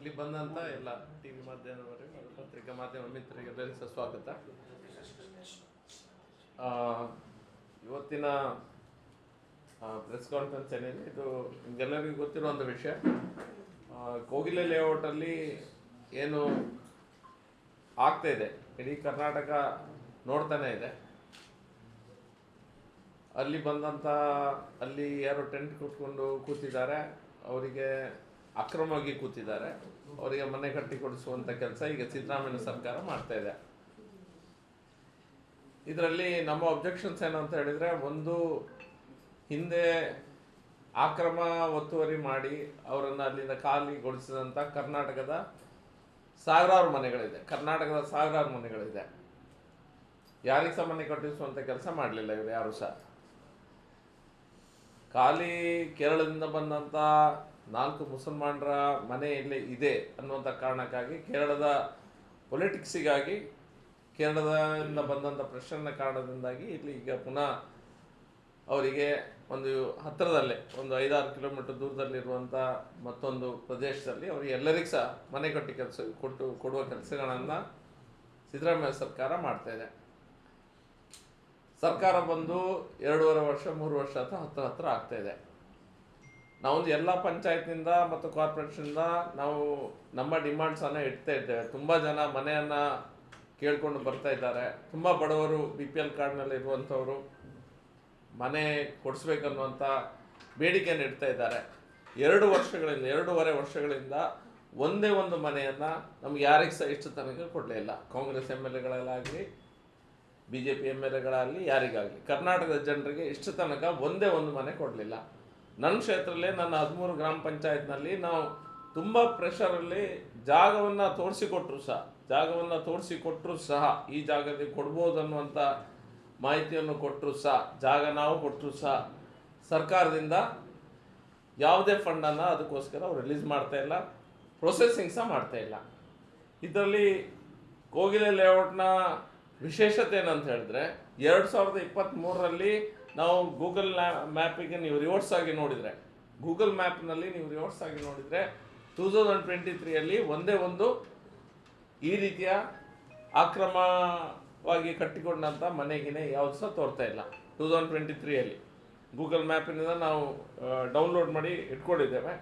ಇಲ್ಲಿ ಬಂದಂಥ ಎಲ್ಲ ಟಿವಿ ಮಾಧ್ಯಮದವರಿಗೆ ಪತ್ರಿಕಾ ಮಾಧ್ಯಮ ಮಿತ್ರರಿಗೆ ಎಲ್ಲರಿಗೂ ಸಹ ಸ್ವಾಗತ. ಇವತ್ತಿನ ಪ್ರೆಸ್ ಕಾನ್ಫರೆನ್ಸ್ ಏನಿದೆ ಇದು ನಿಮಗೆಲ್ಲರಿಗೂ ಗೊತ್ತಿರೋ ಒಂದು ವಿಷಯ. ಕೋಗಿಲೆ ಲೇಔಟಲ್ಲಿ ಏನು ಆಗ್ತಾ ಇದೆ ಇಡೀ ಕರ್ನಾಟಕ ನೋಡ್ತಾನೆ ಇದೆ. ಅಲ್ಲಿ ಬಂದಂಥ ಅಲ್ಲಿ ಯಾರು ಟೆಂಟ್ ಕುಟ್ಕೊಂಡು ಕೂತಿದ್ದಾರೆ, ಅವರಿಗೆ ಅಕ್ರಮವಾಗಿ ಕೂತಿದ್ದಾರೆ, ಅವರಿಗೆ ಮನೆ ಕಟ್ಟಿ ಕೊಡಿಸುವಂಥ ಕೆಲಸ ಈಗ ಸಿದ್ದರಾಮಯ್ಯ ಸರ್ಕಾರ ಮಾಡ್ತಾ ಇದೆ. ಇದರಲ್ಲಿ ನಮ್ಮ ಅಬ್ಜೆಕ್ಷನ್ಸ್ ಏನು ಅಂತ ಹೇಳಿದರೆ, ಒಂದು ಹಿಂದೆ ಅಕ್ರಮ ಒತ್ತುವರಿ ಮಾಡಿ ಅವರನ್ನು ಅಲ್ಲಿಂದ ಖಾಲಿಗೊಳಿಸಿದಂಥ ಕರ್ನಾಟಕದ ಸಾವಿರಾರು ಮನೆಗಳಿದೆ. ಯಾರಿಗೆ ಸಹ ಮನೆ ಕಟ್ಟಿಸುವಂಥ ಕೆಲಸ ಮಾಡಲಿಲ್ಲ ಇವರು ಯಾರು ಸಹ. ಖಾಲಿ ಕೇರಳದಿಂದ ಬಂದಂಥ 4 ಮುಸಲ್ಮಾನರ ಮನೆ ಇಲ್ಲಿ ಇದೆ ಅನ್ನುವಂಥ ಕಾರಣಕ್ಕಾಗಿ ಕೇರಳದ ಪೊಲಿಟಿಕ್ಸಿಗಾಗಿ ಕೇರಳದಿಂದ ಬಂದಂಥ ಪ್ರೆಷರ್ನ ಕಾರಣದಿಂದಾಗಿ ಇಲ್ಲಿ ಈಗ ಪುನಃ ಅವರಿಗೆ ಒಂದು ಹತ್ತಿರದಲ್ಲೇ ಒಂದು 5-6 ಕಿಲೋಮೀಟರ್ ದೂರದಲ್ಲಿರುವಂಥ ಮತ್ತೊಂದು ಪ್ರದೇಶದಲ್ಲಿ ಅವರಿಗೆ ಎಲ್ಲರಿಗೂ ಸಹ ಮನೆ ಕಟ್ಟಿ ಕೊಡುವ ಕೆಲಸಗಳನ್ನು ಸಿದ್ದರಾಮಯ್ಯ ಸರ್ಕಾರ ಮಾಡ್ತಾ ಇದೆ. ಸರ್ಕಾರ ಬಂದು 2.5 ವರ್ಷ 3 ವರ್ಷ ಅಥವಾ ಹತ್ರ ಆಗ್ತಾ ಇದೆ. ನಾವೊಂದು ಎಲ್ಲ ಪಂಚಾಯತ್ನಿಂದ ಮತ್ತು ಕಾರ್ಪೊರೇಷನ್ನಿಂದ ನಾವು ನಮ್ಮ ಡಿಮಾಂಡ್ಸನ್ನು ಇಡ್ತಾ ಇದ್ದೇವೆ. ತುಂಬ ಜನ ಮನೆಯನ್ನು ಕೇಳ್ಕೊಂಡು ಬರ್ತಾ ಇದ್ದಾರೆ. ತುಂಬ ಬಡವರು BPL ಕಾರ್ಡ್ನಲ್ಲಿ ಇರುವಂಥವರು ಮನೆ ಕೊಡಿಸ್ಬೇಕನ್ನುವಂಥ ಬೇಡಿಕೆಯನ್ನು ಇಡ್ತಾ ಇದ್ದಾರೆ. 2.5 ವರ್ಷಗಳಿಂದ ಒಂದೇ ಒಂದು ಮನೆಯನ್ನು ನಮ್ಗೆ ಯಾರಿಗೆ ಸಹ ಇಷ್ಟು ತನಕ ಕೊಡಲೇ ಇಲ್ಲ. ಕಾಂಗ್ರೆಸ್ MLAಗಳಾಗಲಿ BJP MLAಗಳಾಗಲಿ ಯಾರಿಗಾಗಲಿ ಕರ್ನಾಟಕದ ಜನರಿಗೆ ಇಷ್ಟು ತನಕ ಒಂದೇ ಒಂದು ಮನೆ ಕೊಡಲಿಲ್ಲ. ನನ್ನ ಕ್ಷೇತ್ರದಲ್ಲೇ ನನ್ನ 13 ಗ್ರಾಮ ಪಂಚಾಯತ್ನಲ್ಲಿ ನಾವು ತುಂಬ ಪ್ರೆಷರಲ್ಲಿ ಜಾಗವನ್ನು ತೋರಿಸಿಕೊಟ್ರು ಸಹ ಈ ಜಾಗದಲ್ಲಿ ಕೊಡ್ಬೋದು ಅನ್ನುವಂಥ ಮಾಹಿತಿಯನ್ನು ಕೊಟ್ಟರು ಸಹ, ಜಾಗ ನಾವು ಕೊಟ್ಟರು ಸಹ ಸರ್ಕಾರದಿಂದ ಯಾವುದೇ ಫಂಡನ್ನು ಅದಕ್ಕೋಸ್ಕರ ಅವ್ರು ರಿಲೀಸ್ ಮಾಡ್ತಾ ಇಲ್ಲ, ಪ್ರೊಸೆಸಿಂಗ್ ಸಹ ಮಾಡ್ತಾ ಇಲ್ಲ. ಇದರಲ್ಲಿ ಕೋಗಿಲೆ ಲೇಔಟ್ನ ವಿಶೇಷತೆ ಏನಂತ ಹೇಳಿದ್ರೆ, 2023ರಲ್ಲಿ ನಾವು ಗೂಗಲ್ ಮ್ಯಾಪಿಗೆ ನೀವು ರಿವರ್ಸ್ ಆಗಿ ನೋಡಿದರೆ 2023ಯಲ್ಲಿ ಒಂದೇ ಒಂದು ಈ ರೀತಿಯ ಅಕ್ರಮವಾಗಿ ಕಟ್ಟಿಕೊಂಡಂಥ ಮನೆಗಿನೇ ಯಾವುದು ಸಹ ತೋರ್ತಾ ಇಲ್ಲ. 2023ಯಲ್ಲಿ ಗೂಗಲ್ ಮ್ಯಾಪಿನಿಂದ ನಾವು ಡೌನ್ಲೋಡ್ ಮಾಡಿ ಇಟ್ಕೊಂಡಿದ್ದೇವೆ.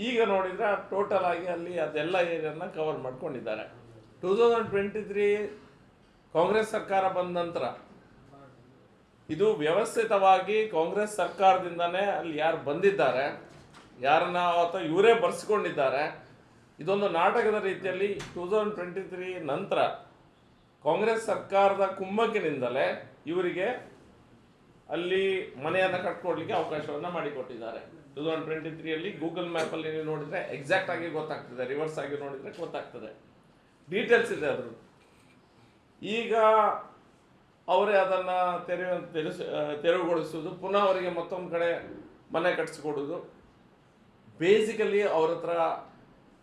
ಈಗ ನೋಡಿದರೆ ಟೋಟಲ್ ಆಗಿ ಅಲ್ಲಿ ಅದೆಲ್ಲ ಏರಿಯಾನ ಕವರ್ ಮಾಡ್ಕೊಂಡಿದ್ದಾರೆ. 2023 ಕಾಂಗ್ರೆಸ್ ಸರ್ಕಾರ ಬಂದ ನಂತರ ಇದು ವ್ಯವಸ್ಥಿತವಾಗಿ ಕಾಂಗ್ರೆಸ್ ಸರ್ಕಾರದಿಂದನೇ ಅಲ್ಲಿ ಯಾರು ಬಂದಿದ್ದಾರೆ, ಯಾರನ್ನ ಅಥವಾ ಇವರೇ ಬರ್ಸ್ಕೊಂಡಿದ್ದಾರೆ, ಇದೊಂದು ನಾಟಕದ ರೀತಿಯಲ್ಲಿ 2023 ನಂತರ ಕಾಂಗ್ರೆಸ್ ಸರ್ಕಾರದ ಕುಮ್ಮಕ್ಕಿನಿಂದಲೇ ಇವರಿಗೆ ಅಲ್ಲಿ ಮನೆಯನ್ನು ಕಟ್ಕೊಡ್ಲಿಕ್ಕೆ ಅವಕಾಶವನ್ನು ಮಾಡಿಕೊಟ್ಟಿದ್ದಾರೆ. 2023ಯಲ್ಲಿ ಗೂಗಲ್ ಮ್ಯಾಪಲ್ಲಿ ನೀವು ನೋಡಿದರೆ ಎಕ್ಸಾಕ್ಟ್ ಆಗಿ ಗೊತ್ತಾಗ್ತದೆ, ರಿವರ್ಸ್ ಆಗಿ ನೋಡಿದರೆ ಗೊತ್ತಾಗ್ತದೆ, ಡೀಟೇಲ್ಸ್ ಇದೆ ಅದ್ರ. ಈಗ ಅವರೇ ಅದನ್ನು ತೆರವುಗೊಳಿಸೋದು, ಪುನಃ ಅವರಿಗೆ ಮತ್ತೊಂದು ಕಡೆ ಮನೆ ಕಟ್ಟಿಸ್ಕೊಡೋದು. ಬೇಸಿಕಲಿ ಅವ್ರ ಹತ್ರ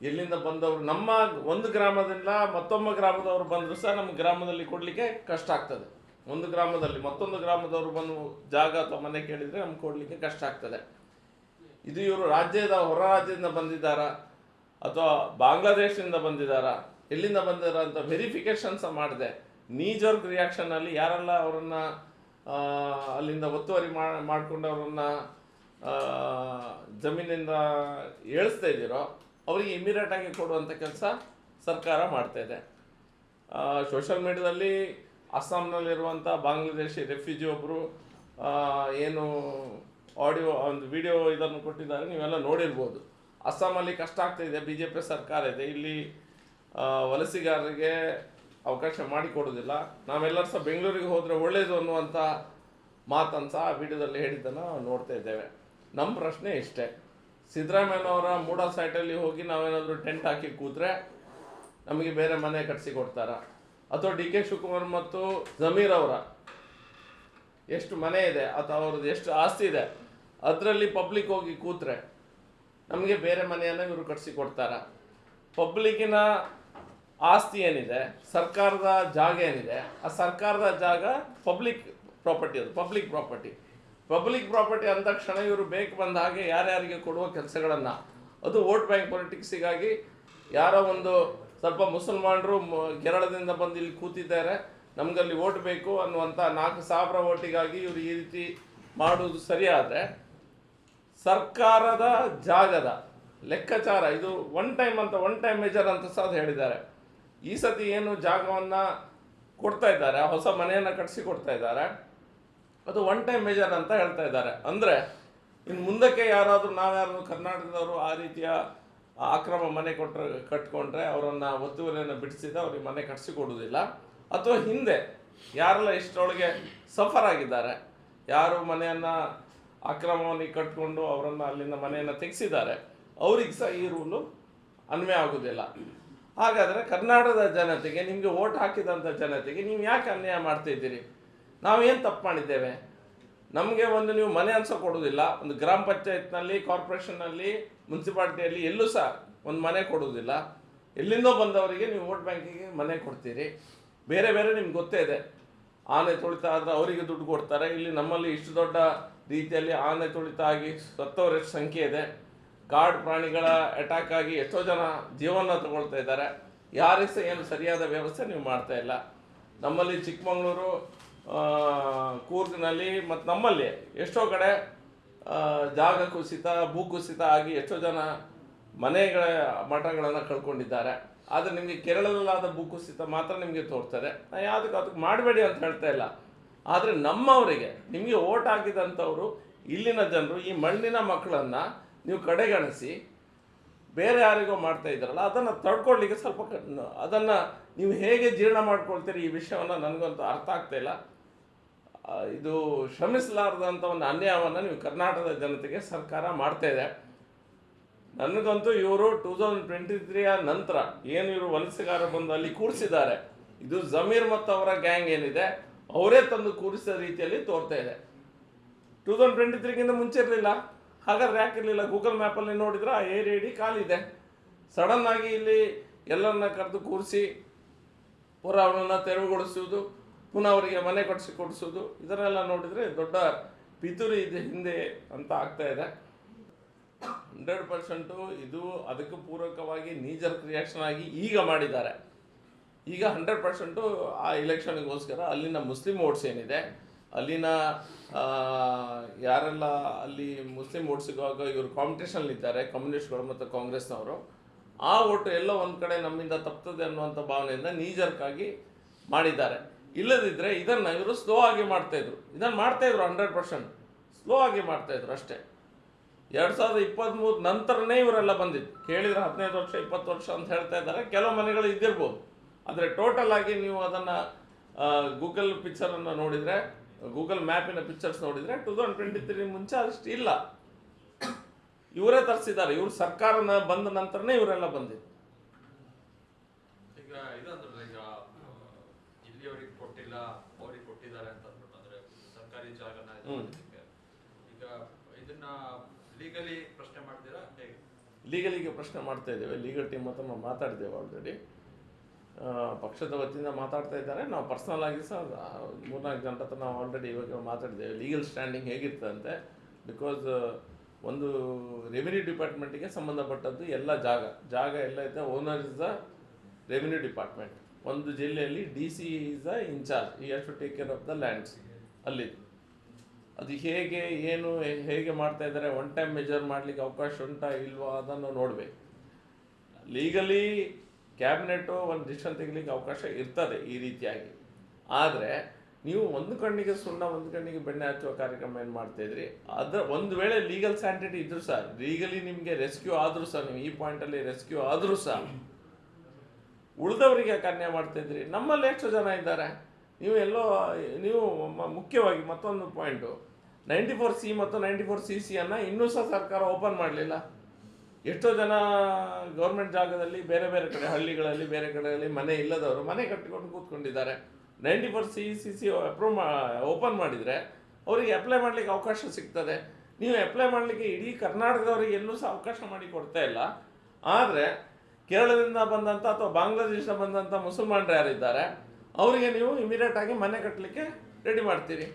ಎಲ್ಲಿಂದ ಬಂದವರು, ನಮ್ಮ ಒಂದು ಗ್ರಾಮದಿಂದ ಮತ್ತೊಮ್ಮೆ ಗ್ರಾಮದವರು ಬಂದರೂ ಸಹ ನಮ್ಮ ಗ್ರಾಮದಲ್ಲಿ ಕೊಡಲಿಕ್ಕೆ ಕಷ್ಟ ಆಗ್ತದೆ. ಒಂದು ಗ್ರಾಮದಲ್ಲಿ ಮತ್ತೊಂದು ಗ್ರಾಮದವರು ಬಂದು ಜಾಗ ಅಥವಾ ಮನೆ ಕೇಳಿದರೆ ನಮ್ಗೆ ಕೊಡಲಿಕ್ಕೆ ಕಷ್ಟ ಆಗ್ತದೆ. ಇದು ಇವರು ಹೊರ ರಾಜ್ಯದಿಂದ ಬಂದಿದ್ದಾರಾ ಅಥವಾ ಬಾಂಗ್ಲಾದೇಶದಿಂದ ಬಂದಿದ್ದಾರಾ, ಎಲ್ಲಿಂದ ಬಂದಿದ್ದಾರೆ ಅಂತ ವೆರಿಫಿಕೇಶನ್ ಸಹ ಮಾಡಿದೆ. ನೀಜರ್ಕ್ ರಿಯಾಕ್ಷನಲ್ಲಿ ಯಾರೆಲ್ಲ ಅವರನ್ನು ಅಲ್ಲಿಂದ ಒತ್ತುವರಿ ಮಾಡಿಕೊಂಡು ಅವರನ್ನು ಜಮೀನಿಂದ ಏಳಿಸ್ತಾ ಇದ್ದೀರೋ ಅವರಿಗೆ ಇಮಿಡಿಯೇಟಾಗಿ ಕೊಡುವಂಥ ಕೆಲಸ ಸರ್ಕಾರ ಮಾಡ್ತಾ ಇದೆ. ಸೋಷಿಯಲ್ ಮೀಡಿಯಾದಲ್ಲಿ ಅಸ್ಸಾಂನಲ್ಲಿರುವಂಥ ಬಾಂಗ್ಲಾದೇಶಿ ರೆಫ್ಯೂಜಿ ಒಬ್ಬರು ಏನು ಆಡಿಯೋ ಒಂದು ವಿಡಿಯೋ ಇದನ್ನು ಕೊಟ್ಟಿದ್ದಾರೆ, ನೀವೆಲ್ಲ ನೋಡಿರ್ಬೋದು. ಅಸ್ಸಾಮಲ್ಲಿ ಕಷ್ಟ ಆಗ್ತಾಯಿದೆ, BJP ಸರ್ಕಾರ ಇದೆ, ಇಲ್ಲಿ ವಲಸಿಗಾರರಿಗೆ ಅವಕಾಶ ಮಾಡಿಕೊಡೋದಿಲ್ಲ, ನಾವೆಲ್ಲರೂ ಸಹ ಬೆಂಗಳೂರಿಗೆ ಹೋದರೆ ಒಳ್ಳೆಯದು ಅನ್ನುವಂಥ ಮಾತನ್ನು ಸಹ ಆ ವಿಡಿಯೋದಲ್ಲಿ ಹೇಳಿದ್ದನ್ನು ನಾವು ನೋಡ್ತಾ ಇದ್ದೇವೆ. ನಮ್ಮ ಪ್ರಶ್ನೆ ಇಷ್ಟೇ, ಸಿದ್ದರಾಮಯ್ಯನವರ ಮೂಡಾ ಸೈಟಲ್ಲಿ ಹೋಗಿ ನಾವೇನಾದರೂ ಟೆಂಟ್ ಹಾಕಿ ಕೂತ್ರೆ ನಮಗೆ ಬೇರೆ ಮನೆ ಕಟ್ಟಿಸಿ ಕೊಡ್ತಾರಾ, ಅಥವಾ DK ಶಿವಕುಮಾರ್ ಮತ್ತು ಜಮೀರ್ ಅವರ ಎಷ್ಟು ಮನೆ ಇದೆ ಅಥವಾ ಅವ್ರದ್ದು ಎಷ್ಟು ಆಸ್ತಿ ಇದೆ ಅದರಲ್ಲಿ ಪಬ್ಲಿಕ್ ಹೋಗಿ ಕೂತ್ರೆ ನಮಗೆ ಬೇರೆ ಮನೆಯನ್ನು ಇವರು ಕಟ್ಟಿಸಿ ಕೊಡ್ತಾರಾ? ಪಬ್ಲಿಕ್ಕಿನ ಆಸ್ತಿ ಏನಿದೆ, ಸರ್ಕಾರದ ಜಾಗ ಏನಿದೆ, ಆ ಸರ್ಕಾರದ ಜಾಗ ಪಬ್ಲಿಕ್ ಪ್ರಾಪರ್ಟಿ, ಅದು ಪಬ್ಲಿಕ್ ಪ್ರಾಪರ್ಟಿ ಅಂದ ತಕ್ಷಣ ಇವರು ಬೇಕು ಬಂದ ಹಾಗೆ ಯಾರ್ಯಾರಿಗೆ ಕೊಡುವ ಕೆಲಸಗಳನ್ನು ಅದು ವೋಟ್ ಬ್ಯಾಂಕ್ ಪೊಲಿಟಿಕ್ಸಿಗಾಗಿ ಯಾರೋ ಒಂದು ಸ್ವಲ್ಪ ಮುಸಲ್ಮಾನರು ಕೇರಳದಿಂದ ಬಂದು ಇಲ್ಲಿ ಕೂತಿದ್ದಾರೆ, ನಮಗಲ್ಲಿ ವೋಟ್ ಬೇಕು ಅನ್ನುವಂಥ 4,000 ಓಟಿಗಾಗಿ ಇವರು ಈ ರೀತಿ ಮಾಡುವುದು ಸರಿಯಾದರೆ, ಸರ್ಕಾರದ ಜಾಗದ ಲೆಕ್ಕಾಚಾರ ಇದು ಒನ್ ಟೈಮ್ ಮೆಜರ್ ಅಂತ ಸಹ ಹೇಳಿದ್ದಾರೆ. ಈ ಸತಿ ಏನು ಜಾಗವನ್ನು ಕೊಡ್ತಾ ಇದ್ದಾರೆ, ಹೊಸ ಮನೆಯನ್ನು ಕಟ್ಟಿಸಿ ಕೊಡ್ತಾ ಇದ್ದಾರೆ, ಅದು ಒನ್ ಟೈಮ್ ಮೆಜರ್ ಅಂತ ಹೇಳ್ತಾ ಇದ್ದಾರೆ. ಅಂದರೆ ಇನ್ನು ಮುಂದಕ್ಕೆ ನಾವ್ಯಾರು ಕರ್ನಾಟಕದವರು ಆ ರೀತಿಯ ಆಕ್ರಮ ಮನೆ ಕಟ್ಕೊಂಡ್ರೆ ಅವರನ್ನು ಒತ್ತುವರಿಯನ್ನು ಬಿಡಿಸಿದ ಅವ್ರಿಗೆ ಮನೆ ಕಟ್ಟಿಸಿ ಕೊಡುವುದಿಲ್ಲ. ಅಥವಾ ಹಿಂದೆ ಯಾರೆಲ್ಲ ಇಷ್ಟರೊಳಗೆ ಸಫರ್ ಆಗಿದ್ದಾರೆ, ಯಾರು ಮನೆಯನ್ನು ಅಕ್ರಮವಾಗಿ ಕಟ್ಕೊಂಡು ಅವರನ್ನು ಅಲ್ಲಿಂದ ಮನೆಯನ್ನು ತೆಗೆಸಿದ್ದಾರೆ, ಅವ್ರಿಗೆ ಸಹ ಈ ರೂಲು ಅನ್ವಯ ಆಗೋದಿಲ್ಲ. ಹಾಗಾದರೆ ಕರ್ನಾಟಕದ ಜನತೆಗೆ, ನಿಮಗೆ ವೋಟ್ ಹಾಕಿದಂಥ ಜನತೆಗೆ ನೀವು ಯಾಕೆ ಅನ್ಯಾಯ ಮಾಡ್ತಾ ಇದ್ದೀರಿ? ನಾವೇನು ತಪ್ಪು ಮಾಡಿದ್ದೇವೆ? ನಮಗೆ ಒಂದು ನೀವು ಮನೆ ಅನ್ಸೋ ಕೊಡೋದಿಲ್ಲ, ಒಂದು ಗ್ರಾಮ ಪಂಚಾಯತ್ನಲ್ಲಿ, ಕಾರ್ಪೊರೇಷನ್ನಲ್ಲಿ, ಮುನ್ಸಿಪಾಲ್ಟಿಯಲ್ಲಿ ಎಲ್ಲೂ ಸಹ ಒಂದು ಮನೆ ಕೊಡೋದಿಲ್ಲ. ಎಲ್ಲಿಂದೋ ಬಂದವರಿಗೆ ನೀವು ವೋಟ್ ಬ್ಯಾಂಕಿಗೆ ಮನೆ ಕೊಡ್ತೀರಿ. ಬೇರೆ ನಿಮ್ಗೆ ಗೊತ್ತೇ ಇದೆ, ಆನೆ ತುಳಿತ ಆದರೆ ಅವರಿಗೆ ದುಡ್ಡು ಕೊಡ್ತಾರೆ. ಇಲ್ಲಿ ನಮ್ಮಲ್ಲಿ ಇಷ್ಟು ದೊಡ್ಡ ರೀತಿಯಲ್ಲಿ ಆನೆ ತುಳಿತ ಆಗಿ ಸತ್ತವರ ಎಷ್ಟು ಸಂಖ್ಯೆ ಇದೆ, ಕಾಡು ಪ್ರಾಣಿಗಳ ಅಟ್ಯಾಕ್ ಆಗಿ ಎಷ್ಟೋ ಜನ ಜೀವನ ತಗೊಳ್ತಾ ಇದ್ದಾರೆ. ಯಾರಿಗೆ ಸಹ ಏನು ಸರಿಯಾದ ವ್ಯವಸ್ಥೆ ನೀವು ಮಾಡ್ತಾ ಇಲ್ಲ. ನಮ್ಮಲ್ಲಿ ಚಿಕ್ಕಮಗಳೂರು, ಕೂರ್ಗ್ನಲ್ಲಿ ಮತ್ತು ನಮ್ಮಲ್ಲಿ ಎಷ್ಟೋ ಕಡೆ ಜಾಗ ಕುಸಿತ, ಭೂ ಕುಸಿತ ಆಗಿ ಎಷ್ಟೋ ಜನ ಮನೆಗಳ ಮಠಗಳನ್ನು ಕಳ್ಕೊಂಡಿದ್ದಾರೆ. ಆದರೆ ನಿಮಗೆ ಕೇರಳದಲ್ಲಾದ ಭೂಕುಸಿತ ಮಾತ್ರ ನಿಮಗೆ ತೋರ್ತದೆ. ನಾನು ಅದಕ್ಕೆ ಮಾಡಬೇಡಿ ಅಂತ ಹೇಳ್ತಾ ಇಲ್ಲ. ಆದರೆ ನಮ್ಮವರಿಗೆ, ನಿಮಗೆ ಓಟ್ ಹಾಕಿದಂಥವರು, ಇಲ್ಲಿನ ಜನರು, ಈ ಮಣ್ಣಿನ ಮಕ್ಕಳನ್ನು ನೀವು ಕಡೆಗಣಿಸಿ ಬೇರೆ ಯಾರಿಗೋ ಮಾಡ್ತಾ ಇದ್ದಾರಲ್ಲ, ಅದನ್ನು ತಡ್ಕೊಳ್ಳಿಕ್ಕೆ ಸ್ವಲ್ಪ ಅದನ್ನು ನೀವು ಹೇಗೆ ಜೀರ್ಣ ಮಾಡ್ಕೊಳ್ತೀರಿ ಈ ವಿಷಯವನ್ನು ನನಗಂತೂ ಅರ್ಥ ಆಗ್ತಾ ಇಲ್ಲ. ಇದು ಶ್ರಮಿಸಲಾರದಂಥ ಒಂದು ಅನ್ಯಾಯವನ್ನು ನೀವು ಕರ್ನಾಟಕದ ಜನತೆಗೆ ಸರ್ಕಾರ ಮಾಡ್ತಾ ಇದೆ. ನನಗಂತೂ ಇವರು 2023 ನಂತರ ಏನು ಇವರು ವಲಸೆಗಾರರು ಬಂದು ಅಲ್ಲಿ ಕೂರಿಸಿದ್ದಾರೆ, ಇದು ಜಮೀರ್ ಮತ್ತು ಅವರ ಗ್ಯಾಂಗ್ ಏನಿದೆ ಅವರೇ ತಂದು ಕೂರಿಸಿದ ರೀತಿಯಲ್ಲಿ ತೋರ್ತಾ ಇದೆ. 2023ಗಿಂತ ಮುಂಚೆ ಇರಲಿಲ್ಲ. ಹಾಗಾದ್ರೆ ಯಾಕಿರಲಿಲ್ಲ? ಗೂಗಲ್ ಮ್ಯಾಪಲ್ಲಿ ನೋಡಿದ್ರೆ ಆ ಏರಿಯಾ ಖಾಲಿದೆ. ಸಡನ್ನಾಗಿ ಇಲ್ಲಿ ಎಲ್ಲರನ್ನ ಕರೆದು ಕೂರಿಸಿ ಪುನಃ ಅವನನ್ನು ತೆರವುಗೊಳಿಸುವುದು, ಪುನಃ ಅವರಿಗೆ ಮನೆ ಕೊಡಿಸುವುದು, ಇದನ್ನೆಲ್ಲ ನೋಡಿದರೆ ದೊಡ್ಡ ಪಿತೂರಿ ಇದೆ ಹಿಂದೆ ಅಂತ ಆಗ್ತಾ ಇದೆ. 100% ಇದು ಅದಕ್ಕೆ ಪೂರಕವಾಗಿ ನೀಜರ್ ರಿಯಾಕ್ಷನ್ ಆಗಿ ಈಗ ಮಾಡಿದ್ದಾರೆ. ಈಗ 100% ಆ ಎಲೆಕ್ಷನ್ಗೋಸ್ಕರ ಅಲ್ಲಿನ ಮುಸ್ಲಿಂ ವೋಟ್ಸ್ ಏನಿದೆ, ಅಲ್ಲಿನ ಯಾರೆಲ್ಲ ಅಲ್ಲಿ ಮುಸ್ಲಿಂ ವೋಟ್ಸಿಗುವಾಗ ಇವರು ಕಾಂಪಿಟೇಷನ್ಲಿದ್ದಾರೆ, ಕಮ್ಯುನಿಸ್ಟ್ಗಳು ಮತ್ತು ಕಾಂಗ್ರೆಸ್ನವರು, ಆ ಓಟು ಎಲ್ಲ ಒಂದು ಕಡೆ ನಮ್ಮಿಂದ ತಪ್ತದೆ ಅನ್ನುವಂಥ ಭಾವನೆಯಿಂದ ನೀಜರ್ಕಾಗಿ ಮಾಡಿದ್ದಾರೆ. ಇಲ್ಲದಿದ್ದರೆ ಇದನ್ನು ಇವರು ಸ್ಲೋ ಆಗಿ ಮಾಡ್ತಾಯಿದ್ರು. ಇದನ್ನು ಮಾಡ್ತಾಯಿದ್ರು 100% ಸ್ಲೋ ಆಗಿ ಮಾಡ್ತಾಯಿದ್ರು ಅಷ್ಟೇ. 2023 ನಂತರನೇ ಇವರೆಲ್ಲ ಬಂದಿದ್ದು. ಕೇಳಿದರೆ 15 ವರ್ಷ 20 ವರ್ಷ ಅಂತ ಹೇಳ್ತಾ ಇದ್ದಾರೆ. ಕೆಲವು ಮನೆಗಳು ಇದ್ದಿರ್ಬೋದು, ಆದರೆ ಟೋಟಲ್ ಆಗಿ ನೀವು ಅದನ್ನು ಗೂಗಲ್ ಪಿಕ್ಚರನ್ನು ನೋಡಿದರೆ, ಗೂಗಲ್ ಮ್ಯಾಪಿನ ಪಿಕ್ಚರ್ಸ್ ನೋಡಿದರೆ 2023 ಮುಂಚೆ ಅಷ್ಟು ಇಲ್ಲ. ಇವರೇ ತರಿಸಿದ್ದಾರೆ. ಇವರು ಸರ್ಕಾರನ ಬಂದ ನಂತರನೇ ಇವರೆಲ್ಲ ಬಂದಿದ್ದು. ಈಗ ಇದಂದ್ರೆ ಈಗ ಇಲ್ಲಿಯವರಿಗೆ ಕೊಟ್ಟಿಲ್ಲ, ಅವ್ರಿಗೆ ಕೊಟ್ಟಿದ್ದಾರೆ ಅಂತ ಅಂದ್ಬಿಟ್ಟು, ಅಂದ್ರೆ ಸರ್ಕಾರಿ ಜಾಗನ ಈಗ ಇದನ್ನ ಲೀಗಲಿ ಪ್ರಶ್ನೆ ಮಾಡ್ತೀರಾ ಹೇಗೆ? ಲೀಗಲಿಗೆ ಪ್ರಶ್ನೆ ಮಾಡ್ತಾ ಇದ್ದೇವೆ. ಲೀಗಲ್ ಟೀಮ್ ಹತ್ರ ನಾವು ಮಾತಾಡಿದ್ದೇವೆ ಆಲ್ರೆಡಿ. ಪಕ್ಷದ ವತಿಯಿಂದ ಮಾತಾಡ್ತಾ ಇದ್ದಾರೆ. ನಾವು ಪರ್ಸನಲ್ ಆಗಿ ಸಹ 3-4 ಜನ ಹತ್ರ ನಾವು ಆಲ್ರೆಡಿ ಇವಾಗ ಮಾತಾಡಿದ್ದೇವೆ ಲೀಗಲ್ ಸ್ಟ್ಯಾಂಡಿಂಗ್ ಹೇಗಿರ್ತಂತೆ. ಬಿಕಾಸ್ ಒಂದು ರೆವಿನ್ಯೂ ಡಿಪಾರ್ಟ್ಮೆಂಟಿಗೆ ಸಂಬಂಧಪಟ್ಟದ್ದು ಎಲ್ಲ ಜಾಗ ಎಲ್ಲ ಇದೆ. Owner is the revenue department. ಒಂದು ಜಿಲ್ಲೆಯಲ್ಲಿ DC is the incharge, he has to take care of the lands. ಅಲ್ಲಿ ಅದು ಹೇಗೆ ಮಾಡ್ತಾ ಇದ್ದಾರೆ, ಒನ್ ಟೈಮ್ ಮೆಜರ್ ಮಾಡಲಿಕ್ಕೆ ಅವಕಾಶ ಉಂಟಾ ಇಲ್ವಾ ಅದನ್ನು ನೋಡಬೇಕು. ಲೀಗಲಿ ಕ್ಯಾಬಿನೆಟ್ಟು ಒಂದು ಡಿಸಿಷನ್ ತೆಗಿಲಿಕ್ಕೆ ಅವಕಾಶ ಇರ್ತದೆ ಈ ರೀತಿಯಾಗಿ. ಆದರೆ ನೀವು ಒಂದು ಕಣ್ಣಿಗೆ ಸುಣ್ಣ ಒಂದು ಕಣ್ಣಿಗೆ ಬೆಣ್ಣೆ ಹಚ್ಚುವ ಕಾರ್ಯಕ್ರಮ ಏನು ಮಾಡ್ತಾಯಿದ್ರಿ? ಅದರ ಒಂದು ವೇಳೆ ಲೀಗಲ್ ಸ್ಯಾಂಟಿಟಿ ಇದ್ರೂ ಸಹ, ಲೀಗಲಿ ನಿಮಗೆ ರೆಸ್ಕ್ಯೂ ಆದರೂ ಸಹ, ನೀವು ಈ ಪಾಯಿಂಟಲ್ಲಿ ರೆಸ್ಕ್ಯೂ ಆದರೂ ಸಹ ಉಳಿದವರಿಗೆ ಅನ್ಯಾಯ ಮಾಡ್ತಾಯಿದ್ರಿ. ನಮ್ಮಲ್ಲಿ ಎಷ್ಟು ಜನ ಇದ್ದಾರೆ? ನೀವು ಮುಖ್ಯವಾಗಿ ಮತ್ತೊಂದು ಪಾಯಿಂಟು, 94C ಮತ್ತು 94CC ಇನ್ನೂ ಸಹ ಸರ್ಕಾರ ಓಪನ್ ಮಾಡಲಿಲ್ಲ. ಎಷ್ಟೋ ಜನ ಗೌರ್ಮೆಂಟ್ ಜಾಗದಲ್ಲಿ ಬೇರೆ ಕಡೆ ಹಳ್ಳಿಗಳಲ್ಲಿ ಬೇರೆ ಕಡೆಯಲ್ಲಿ ಮನೆ ಇಲ್ಲದವರು ಮನೆ ಕಟ್ಟಿಕೊಂಡು ಕೂತ್ಕೊಂಡಿದ್ದಾರೆ. 94CC ಓಪನ್ ಮಾಡಿದರೆ ಅವರಿಗೆ ಅಪ್ಲೈ ಮಾಡಲಿಕ್ಕೆ ಅವಕಾಶ ಸಿಗ್ತದೆ. ನೀವು ಅಪ್ಲೈ ಮಾಡಲಿಕ್ಕೆ ಇಡೀ ಕರ್ನಾಟಕದವರಿಗೆ ಎಲ್ಲೂ ಸಹ ಅವಕಾಶ ಮಾಡಿ ಕೊಡ್ತಾ ಇಲ್ಲ. ಆದರೆ ಕೇರಳದಿಂದ ಬಂದಂಥ ಅಥವಾ ಬಾಂಗ್ಲಾದೇಶದಿಂದ ಬಂದಂಥ ಮುಸಲ್ಮಾನರು ಯಾರಿದ್ದಾರೆ ಅವರಿಗೆ ನೀವು ಇಮಿಡಿಯೇಟಾಗಿ ಮನೆ ಕಟ್ಟಲಿಕ್ಕೆ ರೆಡಿ ಮಾಡ್ತೀರಿ.